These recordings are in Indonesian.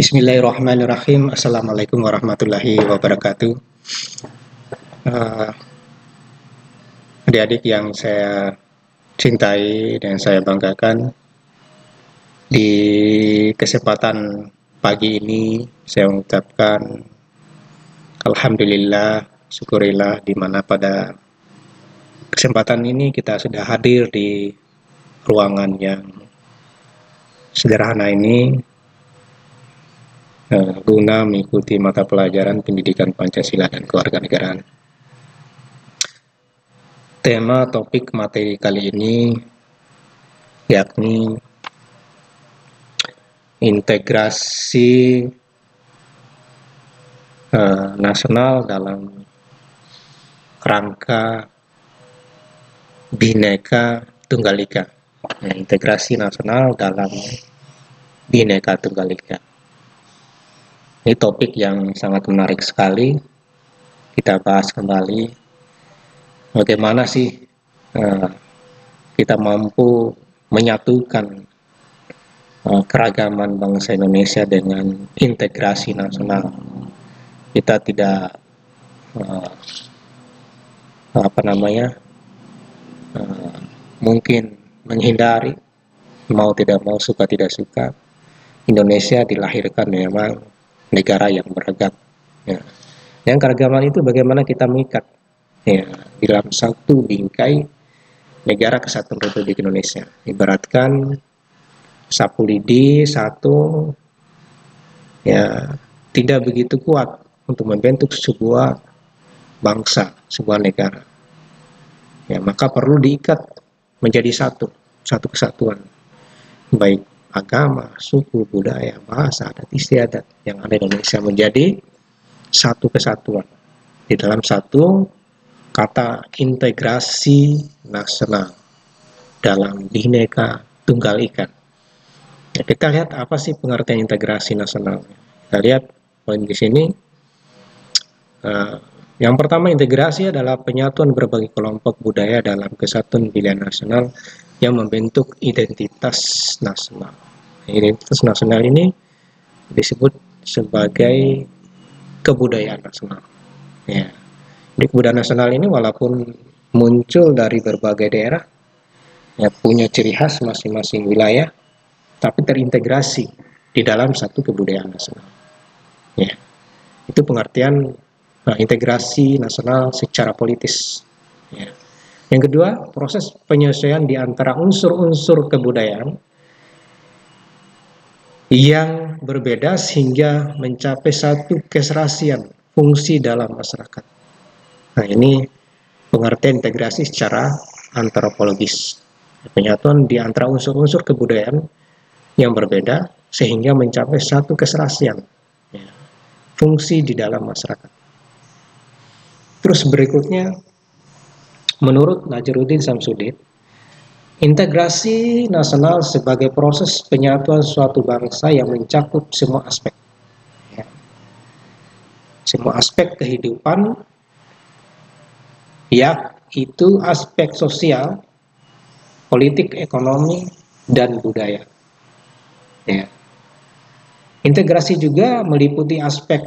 Bismillahirrahmanirrahim. Assalamualaikum warahmatullahi wabarakatuh. Adik-adik yang saya cintai dan saya banggakan, di kesempatan pagi ini saya mengucapkan Alhamdulillah, syukurillah, di mana pada kesempatan ini kita sudah hadir di ruangan yang sederhana ini, guna mengikuti mata pelajaran pendidikan Pancasila dan Kewarganegaraan. Tema topik materi kali ini yakni integrasi nasional dalam rangka Bhinneka Tunggal Ika. Integrasi nasional dalam Bhinneka Tunggal Ika. Ini topik yang sangat menarik sekali. Kita bahas kembali bagaimana sih kita mampu menyatukan keragaman bangsa Indonesia dengan integrasi nasional. Kita tidak mungkin menghindari, mau tidak mau, suka tidak suka, Indonesia dilahirkan memang negara yang beragam. Ya. Yang keragaman itu bagaimana kita mengikat dalam satu bingkai negara kesatuan Republik Indonesia. Ibaratkan sapu lidi satu tidak begitu kuat untuk membentuk sebuah bangsa, sebuah negara. Maka perlu diikat menjadi satu kesatuan, baik agama, suku, budaya, bahasa, adat istiadat yang ada di Indonesia menjadi satu kesatuan di dalam satu kata integrasi nasional dalam Bhinneka Tunggal Ika. Kita lihat apa sih pengertian integrasi nasional. Kita lihat poin di sini. Yang pertama, integrasi adalah penyatuan berbagai kelompok budaya dalam kesatuan pilihan nasional yang membentuk identitas nasional. Identitas nasional ini disebut sebagai kebudayaan nasional. Di kebudayaan nasional ini walaupun muncul dari berbagai daerah, punya ciri khas masing-masing wilayah, tapi terintegrasi di dalam satu kebudayaan nasional. Itu pengertian integrasi nasional secara politis. Yang kedua, proses penyesuaian di antara unsur-unsur kebudayaan yang berbeda sehingga mencapai satu keserasian fungsi dalam masyarakat. Ini pengertian integrasi secara antropologis. Penyatuan di antara unsur-unsur kebudayaan yang berbeda sehingga mencapai satu keserasian fungsi di dalam masyarakat. Terus berikutnya, menurut Nazaruddin Samsudin, integrasi nasional sebagai proses penyatuan suatu bangsa yang mencakup semua aspek. Semua aspek kehidupan, yaitu aspek sosial, politik, ekonomi, dan budaya. Integrasi juga meliputi aspek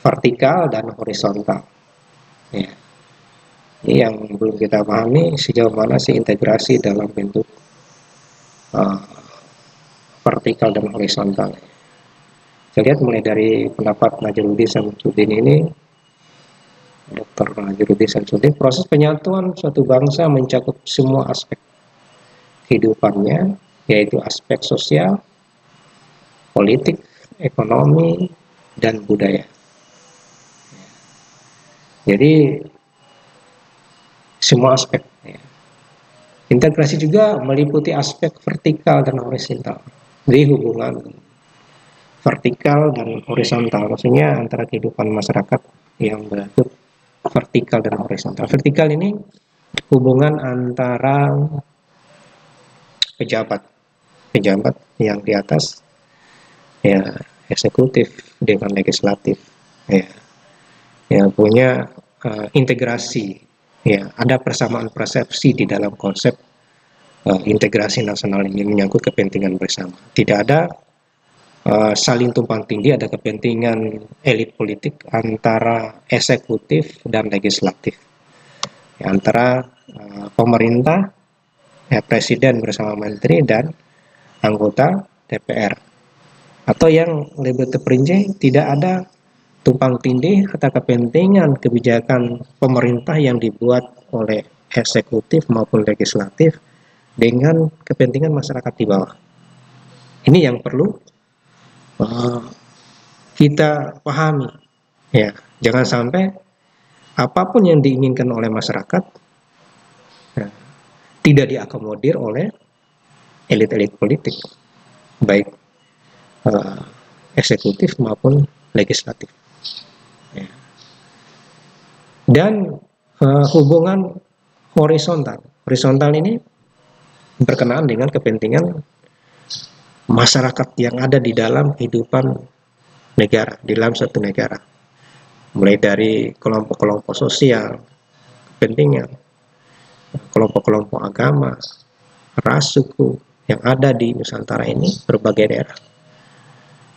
vertikal dan horizontal. Ini yang belum kita pahami, sejauh mana sih integrasi dalam bentuk vertikal dan horizontal. Saya lihat mulai dari pendapat Nazaruddin Samsudin ini, Dr. Nazaruddin Samsudin, proses penyatuan suatu bangsa mencakup semua aspek kehidupannya, yaitu aspek sosial, politik, ekonomi, dan budaya. Jadi semua aspek. Integrasi juga meliputi aspek vertikal dan horizontal. Jadi hubungan vertikal dan horizontal, maksudnya antara kehidupan masyarakat yang berbentuk vertikal dan horizontal. Vertikal ini hubungan antara pejabat yang di atas, eksekutif dengan legislatif, punya integrasi, ada persamaan persepsi di dalam konsep integrasi nasional ini menyangkut kepentingan bersama. Tidak ada saling tumpang tindih, ada kepentingan elit politik antara eksekutif dan legislatif, ya, antara pemerintah, ya, presiden bersama menteri dan anggota DPR. Atau yang lebih terperinci, tidak ada tumpang tindih atau kepentingan kebijakan pemerintah yang dibuat oleh eksekutif maupun legislatif dengan kepentingan masyarakat di bawah. Ini yang perlu kita pahami, ya. Jangan sampai apapun yang diinginkan oleh masyarakat, ya, tidak diakomodir oleh elit-elit politik, baik eksekutif maupun legislatif, ya. Dan hubungan horizontal ini berkenaan dengan kepentingan masyarakat yang ada di dalam kehidupan negara, di dalam suatu negara, mulai dari kelompok-kelompok sosial, kepentingan, kelompok-kelompok agama, ras, suku yang ada di Nusantara ini, berbagai daerah.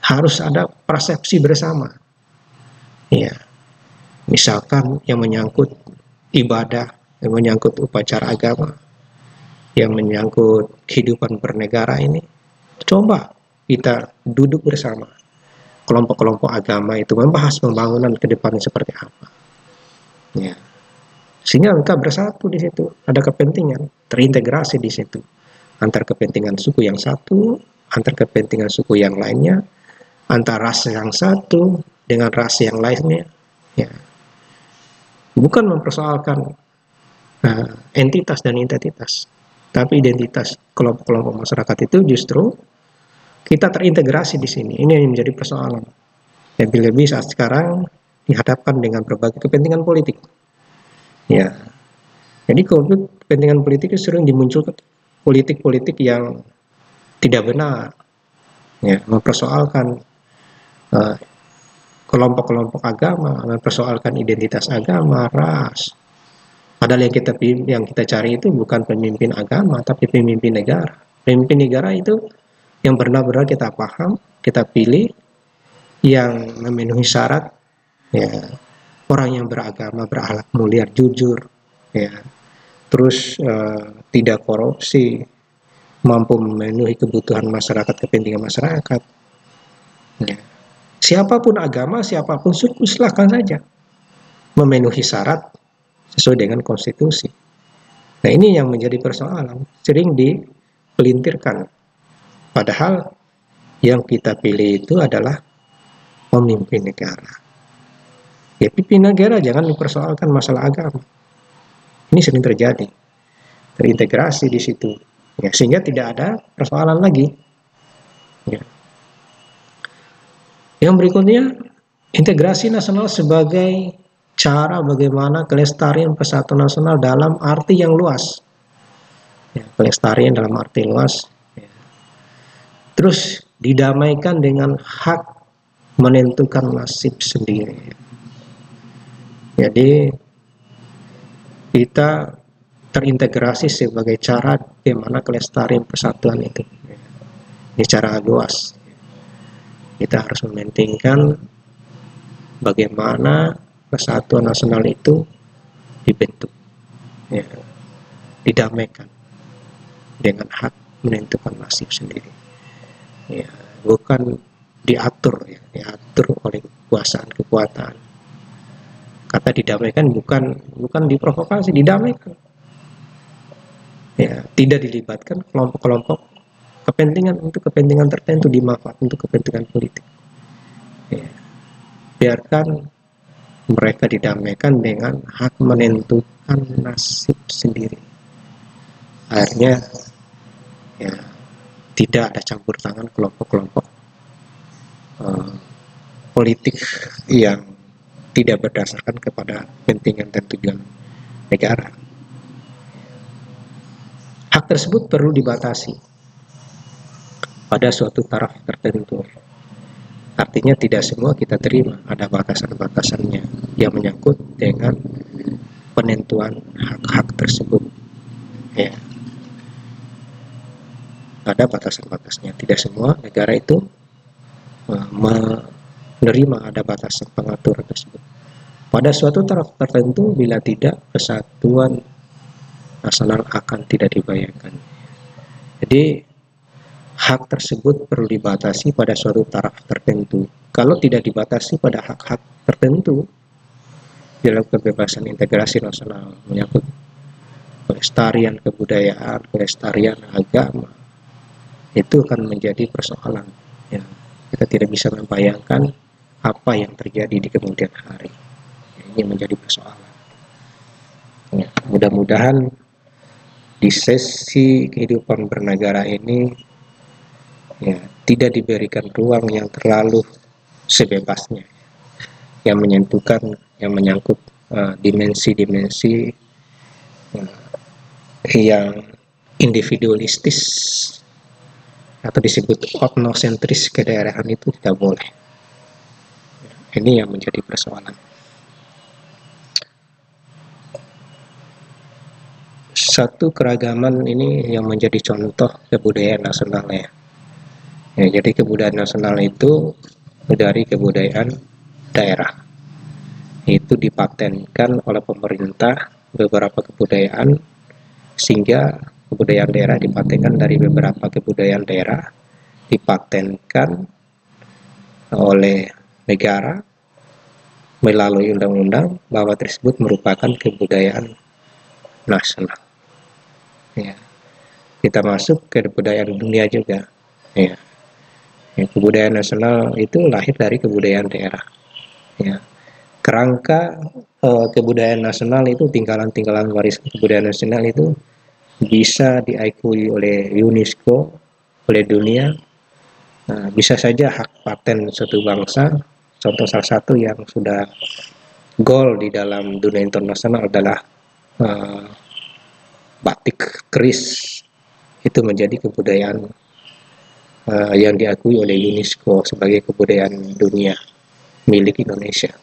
Harus ada persepsi bersama, ya. Misalkan yang menyangkut ibadah, yang menyangkut upacara agama, yang menyangkut kehidupan bernegara ini, coba kita duduk bersama kelompok-kelompok agama itu membahas pembangunan ke depan seperti apa, ya. Sehingga kita bersatu di situ, ada kepentingan, terintegrasi di situ, antar kepentingan suku yang satu, antar kepentingan suku yang lainnya, antar ras yang satu dengan ras yang lainnya, ya. Bukan mempersoalkan entitas dan identitas, tapi identitas kelompok-kelompok masyarakat itu justru kita terintegrasi di sini. Ini yang menjadi persoalan. Lebih-lebih saat sekarang dihadapkan dengan berbagai kepentingan politik, ya. Jadi kepentingan politik itu sering dimunculkan politik-politik yang tidak benar, ya, mempersoalkan kelompok-kelompok agama, mempersoalkan identitas agama, ras. Padahal yang kita cari itu bukan pemimpin agama, tapi pemimpin negara. Pemimpin negara itu yang benar-benar kita paham, kita pilih, yang memenuhi syarat, ya, orang yang beragama, berakhlak mulia, jujur, ya, terus tidak korupsi, mampu memenuhi kebutuhan masyarakat, kepentingan masyarakat, ya. Siapapun agama, siapapun suku, silahkan saja memenuhi syarat sesuai dengan konstitusi. Nah, ini yang menjadi persoalan, sering dipelintirkan. Padahal yang kita pilih itu adalah pemimpin negara. Ya, pimpin negara jangan mempersoalkan masalah agama. Ini sering terjadi, terintegrasi di situ, ya, sehingga tidak ada persoalan lagi, ya. Yang berikutnya, integrasi nasional sebagai cara bagaimana kelestarian persatuan nasional dalam arti yang luas, ya, pelestarian dalam arti luas, ya. Terus didamaikan dengan hak menentukan nasib sendiri. Jadi kita terintegrasi sebagai cara bagaimana kelestarian persatuan itu, ya. Ini cara luas. Kita harus mementingkan bagaimana persatuan nasional itu dibentuk, ya, didamaikan dengan hak menentukan nasib sendiri, ya, bukan diatur, ya, diatur oleh kekuasaan. Kata didamaikan bukan diprovokasi, didamaikan, ya, tidak dilibatkan kelompok-kelompok kepentingan untuk kepentingan tertentu, dimanfaat untuk kepentingan politik, ya. Biarkan mereka didamaikan dengan hak menentukan nasib sendiri. Akhirnya, ya, tidak ada campur tangan kelompok-kelompok politik yang tidak berdasarkan kepada kepentingan dan tujuan negara. Hak tersebut perlu dibatasi pada suatu taraf tertentu. Artinya tidak semua kita terima, ada batasan-batasannya yang menyangkut dengan penentuan hak-hak tersebut, ya. Ada batasan-batasnya. Tidak semua negara itu menerima ada batasan pengaturan tersebut. Pada suatu taraf tertentu, bila tidak, kesatuan nasional akan tidak dibayangkan. Jadi hak tersebut perlu dibatasi pada suatu taraf tertentu. Kalau tidak dibatasi pada hak-hak tertentu dalam kebebasan integrasi nasional, menyangkut kelestarian kebudayaan, kelestarian agama, itu akan menjadi persoalan. Ya, kita tidak bisa membayangkan apa yang terjadi di kemudian hari. Ya, ini menjadi persoalan. Ya, mudah-mudahan di sesi kehidupan bernegara ini ya, tidak diberikan ruang yang terlalu sebebasnya, yang menyangkut dimensi-dimensi yang individualistis atau disebut etnosentris kedaerahan itu tidak boleh. Ini yang menjadi persoalan. Satu keragaman ini yang menjadi contoh kebudayaan nasional ya. Jadi kebudayaan nasional itu dari kebudayaan daerah. Itu dipatenkan oleh pemerintah beberapa kebudayaan, sehingga kebudayaan daerah dipatenkan dari beberapa kebudayaan daerah, dipatenkan oleh negara melalui undang-undang bahwa tersebut merupakan kebudayaan nasional. Ya. Kita masuk ke kebudayaan dunia juga. Ya. Kebudayaan nasional itu lahir dari kebudayaan daerah. Ya. Kerangka kebudayaan nasional itu, tinggalan-tinggalan warisan kebudayaan nasional itu bisa diakui oleh UNESCO, oleh dunia. Nah, bisa saja hak paten suatu bangsa. Contoh salah satu yang sudah goal di dalam dunia internasional adalah batik keris. Itu menjadi kebudayaan yang diakui oleh UNESCO sebagai kebudayaan dunia milik Indonesia.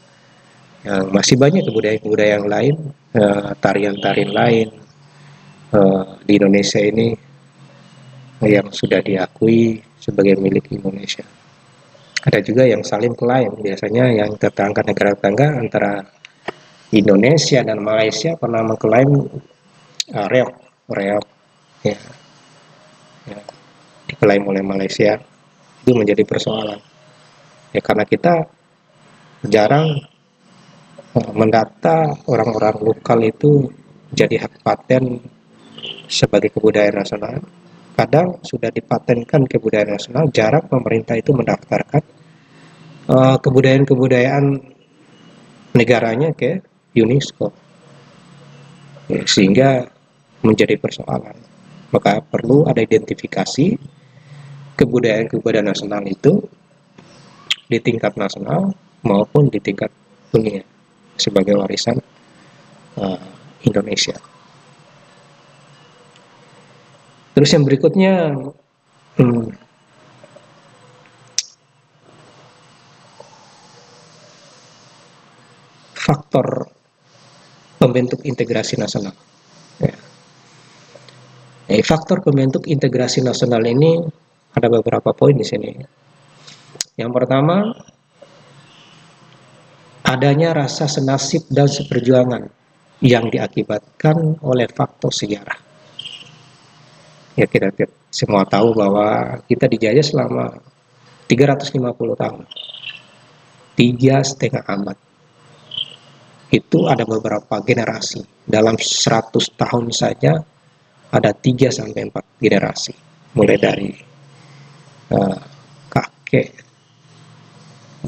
Masih banyak kebudayaan-kebudayaan lain, tarian-tarian lain di Indonesia ini yang sudah diakui sebagai milik Indonesia. Ada juga yang saling klaim, biasanya yang tetangga, negara tetangga antara Indonesia dan Malaysia pernah mengklaim reok ya, diklaim oleh Malaysia. Itu menjadi persoalan ya, karena kita jarang mendata orang-orang lokal itu jadi hak paten sebagai kebudayaan nasional. Kadang sudah dipatenkan kebudayaan nasional, jarang pemerintah itu mendaftarkan kebudayaan-kebudayaan negaranya ke UNESCO, ya, sehingga menjadi persoalan. Maka perlu ada identifikasi kebudayaan-kebudayaan nasional itu di tingkat nasional maupun di tingkat dunia sebagai warisan Indonesia. Terus yang berikutnya, faktor pembentuk integrasi nasional. Ya. Faktor pembentuk integrasi nasional ini ada beberapa poin di sini. Yang pertama, adanya rasa senasib dan seperjuangan yang diakibatkan oleh faktor sejarah. Ya, kita semua tahu bahwa kita dijajah selama 350 tahun, 3,5 abad. Itu ada beberapa generasi. Dalam 100 tahun saja ada 3-4 generasi. Mulai dari kakek,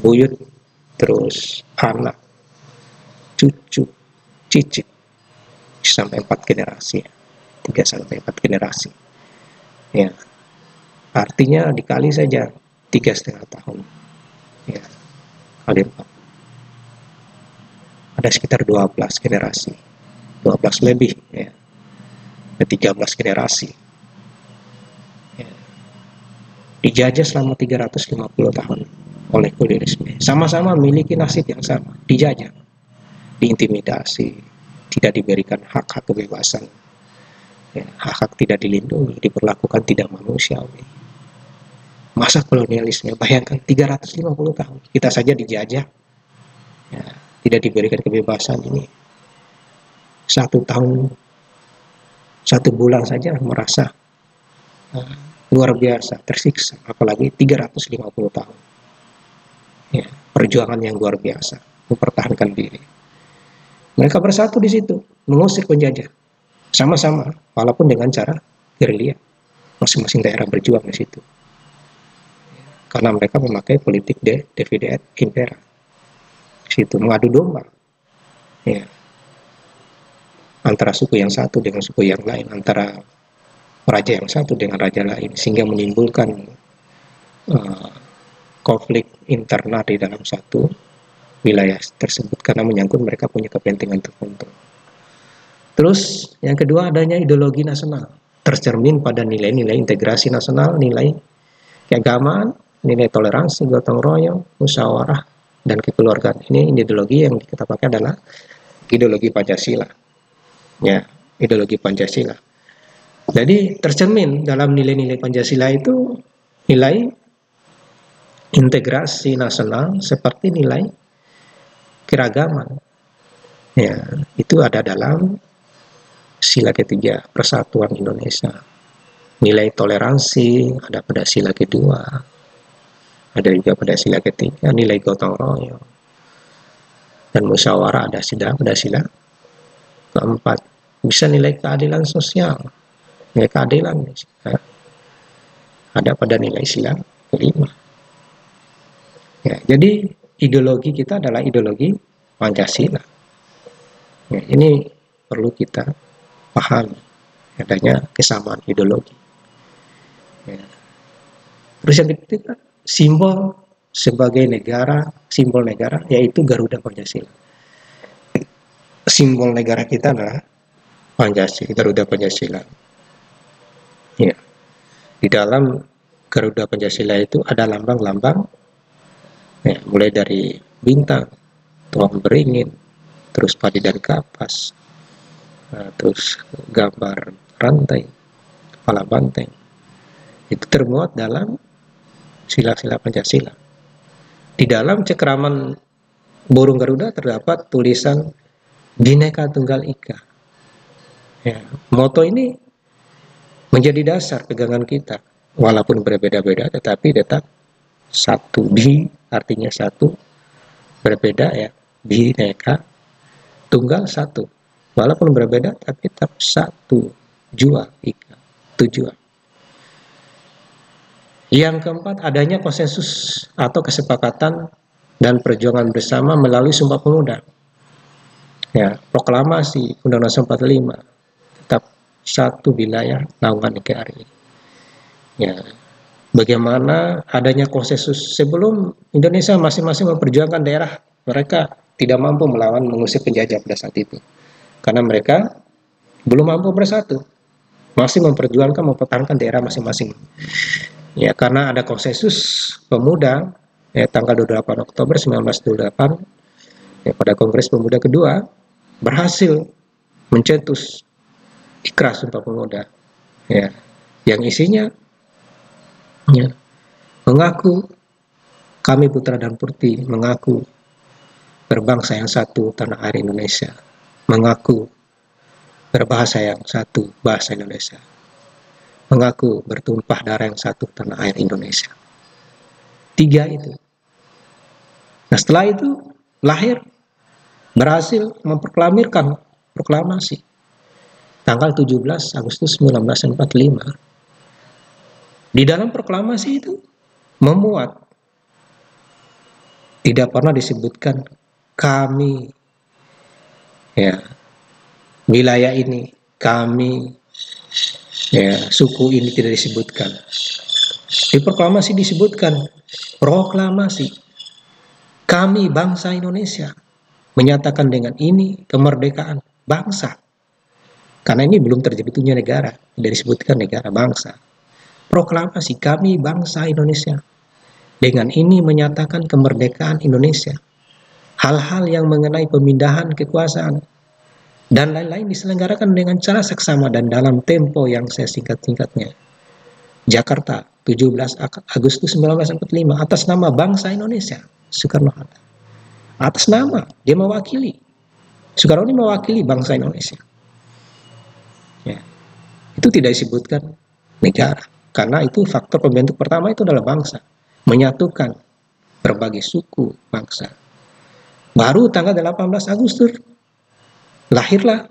buyut, terus anak, cucu, cicit, sampai 4 generasi. 3-4 generasi. Ya, artinya dikali saja 3,5 tahun. Ya, kali 4. Ada sekitar 12 generasi. 12 lebih, ya. Ada 13 generasi. Ya. Dijajah selama 350 tahun oleh kolonialisme. Sama-sama memiliki nasib yang sama, dijajah, diintimidasi, tidak diberikan hak-hak kebebasan. Ya, hak-hak tidak dilindungi, diperlakukan tidak manusiawi. masa kolonialisme. Bayangkan 350 tahun kita saja dijajah, ya, tidak diberikan kebebasan. Ini 1 tahun 1 bulan saja merasa luar biasa tersiksa, apalagi 350 tahun, ya, perjuangan yang luar biasa mempertahankan diri. Mereka bersatu di situ mengusir penjajah sama-sama, walaupun dengan cara gerilya. Masing-masing daerah berjuang di situ karena mereka memakai politik divide et impera, di situ mengadu domba, ya, antara suku yang satu dengan suku yang lain, antara raja yang satu dengan raja lain, sehingga menimbulkan konflik internal di dalam satu wilayah tersebut karena menyangkut mereka punya kepentingan tertentu. Terus yang kedua, adanya ideologi nasional tercermin pada nilai-nilai integrasi nasional, nilai keagamaan, nilai toleransi, gotong royong, musyawarah, dan kekeluargaan. Ini ideologi yang kita pakai adalah ideologi Pancasila, ya, ideologi Pancasila. Jadi tercermin dalam nilai-nilai Pancasila itu nilai integrasi nasional seperti nilai keragaman, ya, itu ada dalam sila ketiga Persatuan Indonesia. Nilai toleransi ada pada sila kedua, ada juga pada sila ketiga. Nilai gotong royong dan musyawarah ada pada sila keempat. Bisa nilai keadilan sosial, nilai keadilan ada pada nilai sila kelima. Ya, jadi ideologi kita adalah ideologi Pancasila. Ya, ini perlu kita pahami, adanya kesamaan ideologi. Ya. Terus yang ketiga, simbol sebagai negara, simbol negara yaitu Garuda Pancasila. Simbol negara kita adalah Pancasila, Garuda Pancasila. Ya. Di dalam Garuda Pancasila itu ada lambang-lambang, ya, mulai dari bintang, tuang beringin, terus padi dan kapas, terus gambar rantai, kepala banteng. Itu termuat dalam sila-sila Pancasila. Di dalam cekraman burung Garuda terdapat tulisan Bhinneka Tunggal Ika. Ya, moto ini menjadi dasar pegangan kita, walaupun berbeda-beda tetapi tetap satu. Bhi artinya satu, berbeda, ya, Bhinneka, tunggal satu, walaupun berbeda tapi tetap satu, jua ika, tujuan. Yang keempat, adanya konsensus atau kesepakatan dan perjuangan bersama melalui Sumpah Pemuda, ya, proklamasi Undang-Undang 45, tetap satu wilayah naungan NKRI. Ya, bagaimana adanya konsensus sebelum Indonesia masing-masing memperjuangkan daerah, mereka tidak mampu melawan mengusir penjajah pada saat itu, karena mereka belum mampu bersatu, masih memperjuangkan mempertahankan daerah masing-masing. Ya, karena ada konsensus pemuda, ya, tanggal 28 Oktober 1928, ya, pada Kongres Pemuda kedua berhasil mencetus Ikrar Sumpah Pemuda, ya, yang isinya, ya, mengaku kami putra dan putri, mengaku berbangsa yang satu tanah air Indonesia, mengaku berbahasa yang satu bahasa Indonesia, mengaku bertumpah darah yang satu tanah air Indonesia. 3 itu. Nah, setelah itu lahir, berhasil memproklamirkan proklamasi tanggal 17 Agustus 1945. Di dalam proklamasi itu memuat, tidak pernah disebutkan kami, ya, wilayah ini, kami, ya, suku ini, tidak disebutkan. Di proklamasi disebutkan proklamasi kami bangsa Indonesia menyatakan dengan ini kemerdekaan bangsa, karena ini belum terbentuknya negara, tidak disebutkan negara, bangsa. Proklamasi kami bangsa Indonesia dengan ini menyatakan kemerdekaan Indonesia. Hal-hal yang mengenai pemindahan kekuasaan dan lain-lain diselenggarakan dengan cara seksama dan dalam tempo yang sesingkat-singkatnya. Jakarta, 17 Agustus 1945 atas nama bangsa Indonesia, Soekarno-Hatta. Atas nama, dia mewakili. Soekarno ini mewakili bangsa Indonesia. Ya. Itu tidak disebutkan negara, karena itu faktor pembentuk pertama itu adalah bangsa, menyatukan berbagai suku bangsa. Baru tanggal 18 Agustus lahirlah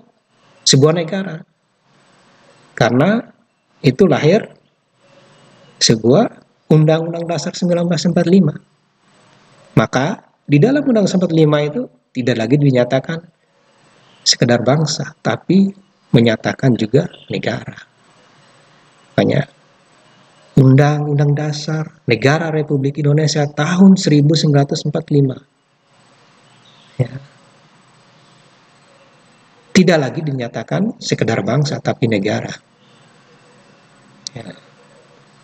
sebuah negara, karena itu lahir sebuah Undang-Undang Dasar 1945. Maka di dalam Undang-Undang 1945 itu tidak lagi dinyatakan sekedar bangsa, tapi menyatakan juga negara. Makanya Undang-Undang Dasar Negara Republik Indonesia tahun 1945 ya, tidak lagi dinyatakan sekedar bangsa, tapi negara. Ya.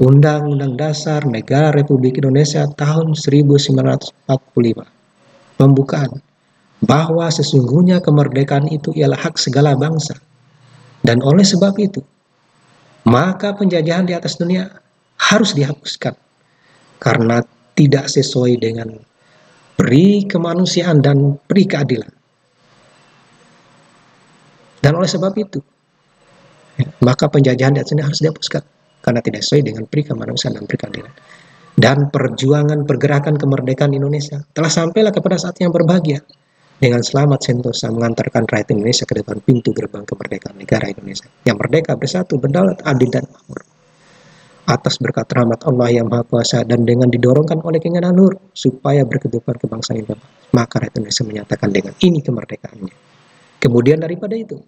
Undang-Undang Dasar Negara Republik Indonesia tahun 1945 pembukaan bahwa sesungguhnya kemerdekaan itu ialah hak segala bangsa, dan oleh sebab itu maka penjajahan di atas dunia harus dihapuskan karena tidak sesuai dengan peri kemanusiaan dan peri keadilan. Dan oleh sebab itu maka penjajahan di atas dunia harus dihapuskan karena tidak sesuai dengan peri kemanusiaan dan peri keadilan. Dan perjuangan pergerakan kemerdekaan Indonesia telah sampailah kepada saat yang berbahagia dengan selamat sentosa mengantarkan rakyat Indonesia ke depan pintu gerbang kemerdekaan negara Indonesia yang merdeka, bersatu, berdaulat, adil, dan makmur atas berkat rahmat Allah yang Maha Kuasa, dan dengan didorongkan oleh keinginan nur supaya berkehidupan kebangsaan Indonesia, maka rakyat Indonesia menyatakan dengan ini kemerdekaannya. Kemudian daripada itu,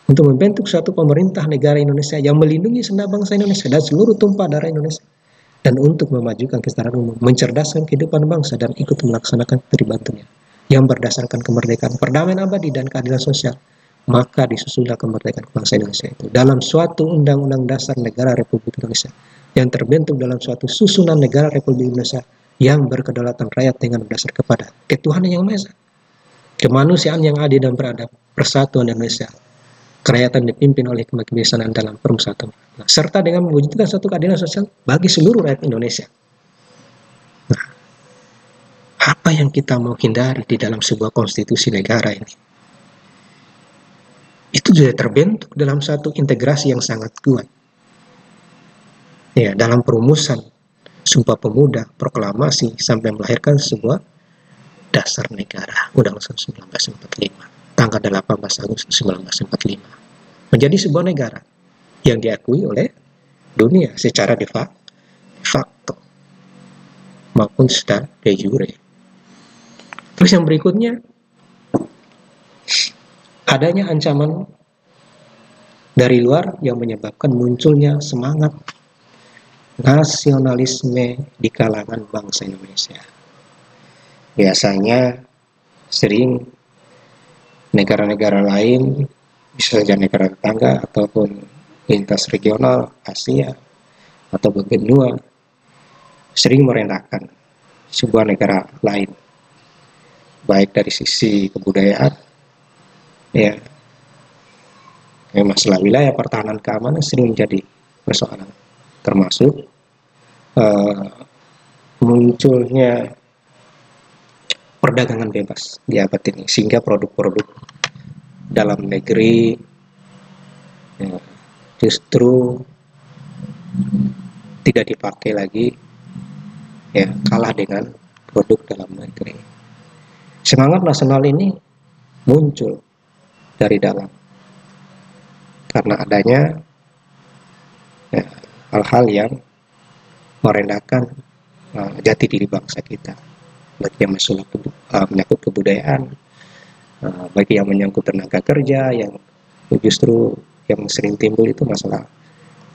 untuk membentuk suatu pemerintah negara Indonesia yang melindungi segenap bangsa Indonesia dan seluruh tumpah darah Indonesia, dan untuk memajukan kesetaraan umum, mencerdaskan kehidupan bangsa, dan ikut melaksanakan terbantunya yang berdasarkan kemerdekaan, perdamaian abadi, dan keadilan sosial, maka disusullah kemerdekaan bangsa Indonesia itu dalam suatu Undang-Undang Dasar Negara Republik Indonesia yang terbentuk dalam suatu susunan negara Republik Indonesia yang berkedaulatan rakyat dengan berdasar kepada ketuhanan yang Maha Esa, kemanusiaan yang adil dan beradab, persatuan Indonesia, kerakyatan dipimpin oleh kebijaksanaan dalam perumusatan, serta dengan mewujudkan suatu keadilan sosial bagi seluruh rakyat Indonesia. Nah, apa yang kita mau hindari di dalam sebuah konstitusi negara ini? Itu sudah terbentuk dalam satu integrasi yang sangat kuat. Ya, dalam perumusan Sumpah Pemuda, proklamasi, sampai melahirkan sebuah dasar negara, Undang-Undang 1945, tanggal 18 Agustus 1945, menjadi sebuah negara yang diakui oleh dunia secara de facto maupun secara de jure. Terus yang berikutnya, adanya ancaman dari luar yang menyebabkan munculnya semangat nasionalisme di kalangan bangsa Indonesia. Biasanya sering negara-negara lain, bisa saja negara tetangga ataupun lintas regional Asia atau benua, sering merendahkan sebuah negara lain, baik dari sisi kebudayaan, ya, masalah wilayah, pertahanan, keamanan sering menjadi persoalan, termasuk munculnya perdagangan bebas di abad ini, sehingga produk-produk dalam negeri ya, justru tidak dipakai lagi, ya, kalah dengan produk dalam negeri. Semangat nasional ini muncul dari dalam karena adanya ya, hal-hal yang merendahkan jati diri bangsa kita, baik yang menyangkut kebudayaan, bagi yang menyangkut tenaga kerja, yang justru yang sering timbul itu masalah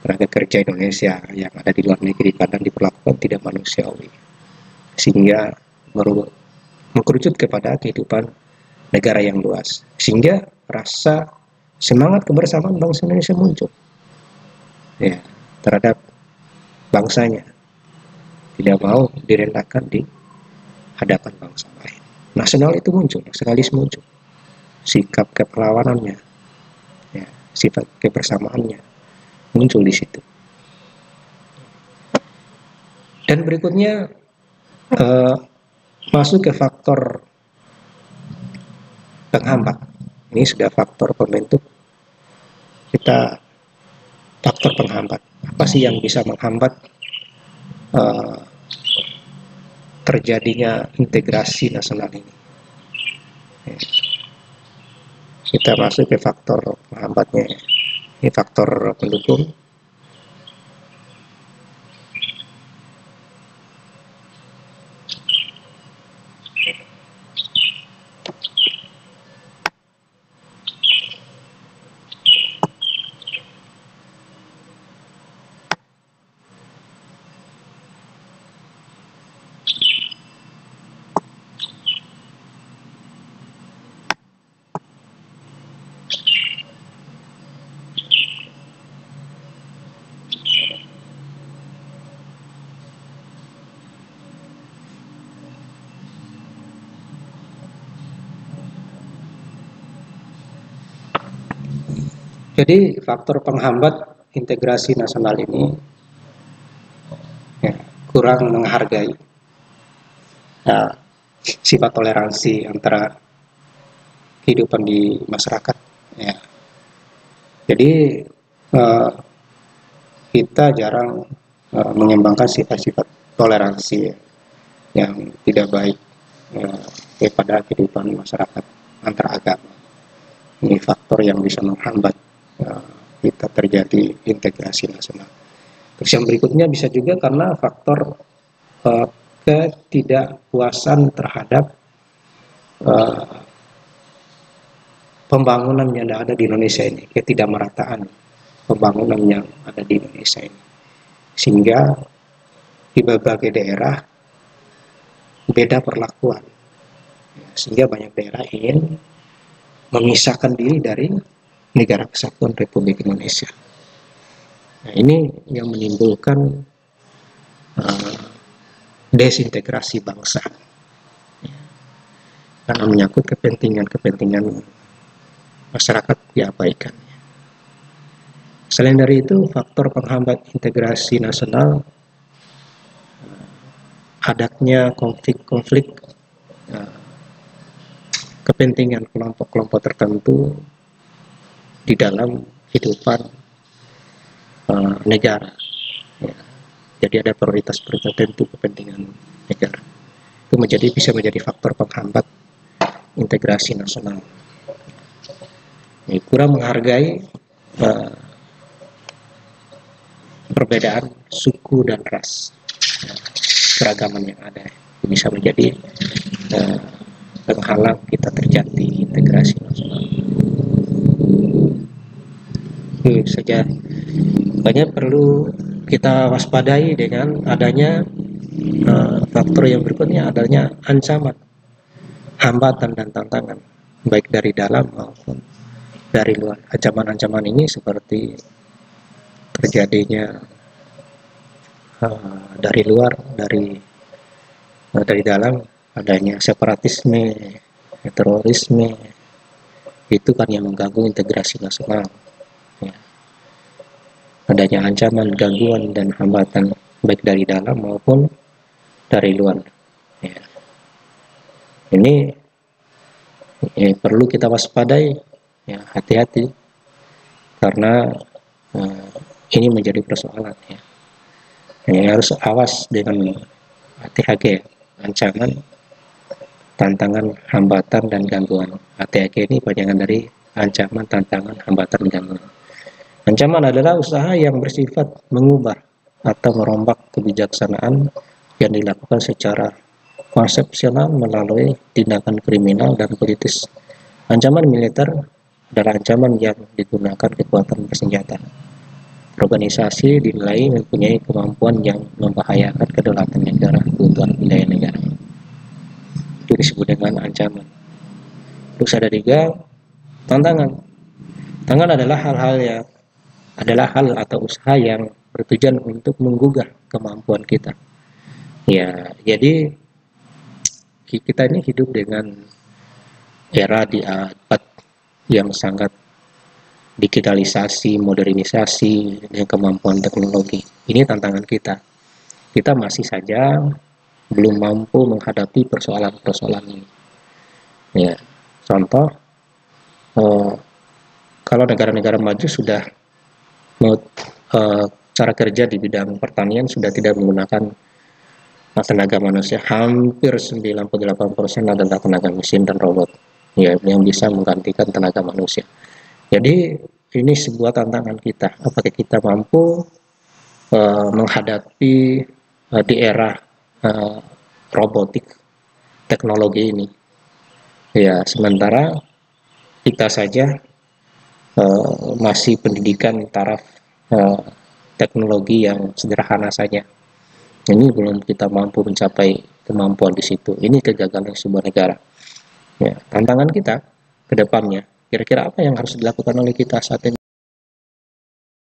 tenaga kerja Indonesia yang ada di luar negeri kadang diperlakukan tidak manusiawi, sehingga mengkerucut kepada kehidupan negara yang luas, sehingga rasa semangat kebersamaan bangsa Indonesia muncul, ya, terhadap bangsanya, tidak mau direndahkan di hadapan bangsa lain. Nasional itu muncul, nasionalis muncul, sikap keperlawanannya, ya, sifat kebersamaannya muncul di situ. Dan berikutnya masuk ke faktor penghambat. Ini sudah faktor pembentuk, kita faktor penghambat. Apa sih yang bisa menghambat terjadinya integrasi nasional ini? Kita masuk ke faktor penghambatnya. Ini faktor pendukung. Jadi faktor penghambat integrasi nasional ini ya, kurang menghargai sifat toleransi antara kehidupan di masyarakat. Ya. Jadi kita jarang mengembangkan sifat-sifat toleransi yang tidak baik kepada kehidupan masyarakat antar agama. Ini faktor yang bisa menghambat kita terjadi integrasi nasional. Terus yang berikutnya bisa juga karena faktor ketidakpuasan terhadap pembangunan yang ada di Indonesia ini, ketidakmerataan pembangunan yang ada di Indonesia ini, sehingga di berbagai daerah beda perlakuan, sehingga banyak daerah ingin memisahkan diri dari negara kesatuan Republik Indonesia. Nah, ini yang menimbulkan desintegrasi bangsa, karena menyangkut kepentingan masyarakat diabaikan. Selain dari itu, faktor penghambat integrasi nasional adanya konflik-konflik kepentingan kelompok-kelompok tertentu di dalam kehidupan negara. Ya. Jadi ada prioritas tertentu kepentingan negara. Itu bisa menjadi faktor penghambat integrasi nasional. Ini kurang menghargai perbedaan suku dan ras, keragaman yang ada. Itu bisa menjadi penghalang kita terjadi integrasi nasional. Itu saja. Banyak perlu kita waspadai dengan adanya faktor yang berikutnya, adanya ancaman, hambatan dan tantangan, baik dari dalam maupun dari luar. Ancaman-ancaman ini seperti terjadinya dari luar, dari dalam, adanya separatisme, terorisme, itu kan yang mengganggu integrasi nasional. Ya. Adanya ancaman, gangguan, dan hambatan baik dari dalam maupun dari luar. Ya. Ini perlu kita waspadai, ya, hati-hati, karena ini menjadi persoalan. Ya. Harus awas dengan ATHG, ancaman, tantangan, hambatan, dan gangguan. ATHG ini panjangan dari ancaman, tantangan, hambatan, gangguan. Ancaman adalah usaha yang bersifat mengubah atau merombak kebijaksanaan yang dilakukan secara konsepsional melalui tindakan kriminal dan politis. Ancaman militer adalah ancaman yang digunakan kekuatan bersenjata. Organisasi dinilai mempunyai kemampuan yang membahayakan kedaulatan negara, keutuhan wilayah negara. Itu disebut dengan ancaman. Terus ada juga tantangan. Tantangan adalah hal atau usaha yang bertujuan untuk menggugah kemampuan kita. Ya, jadi kita ini hidup dengan era di abad yang sangat digitalisasi, modernisasi, dan kemampuan teknologi. Ini tantangan kita. kita masih saja belum mampu menghadapi persoalan-persoalan ini. Ya, contoh, kalau negara-negara maju sudah cara kerja di bidang pertanian sudah tidak menggunakan tenaga manusia, hampir 98% adalah tenaga mesin dan robot, ya, yang bisa menggantikan tenaga manusia. Jadi ini sebuah tantangan kita, apakah kita mampu menghadapi di era robotik teknologi ini. Ya, sementara kita saja masih pendidikan taraf teknologi yang sederhana saja. Ini belum kita mampu mencapai kemampuan di situ. Ini kegagalan sebuah negara. Ya, tantangan kita ke depannya, kira-kira apa yang harus dilakukan oleh kita saat ini?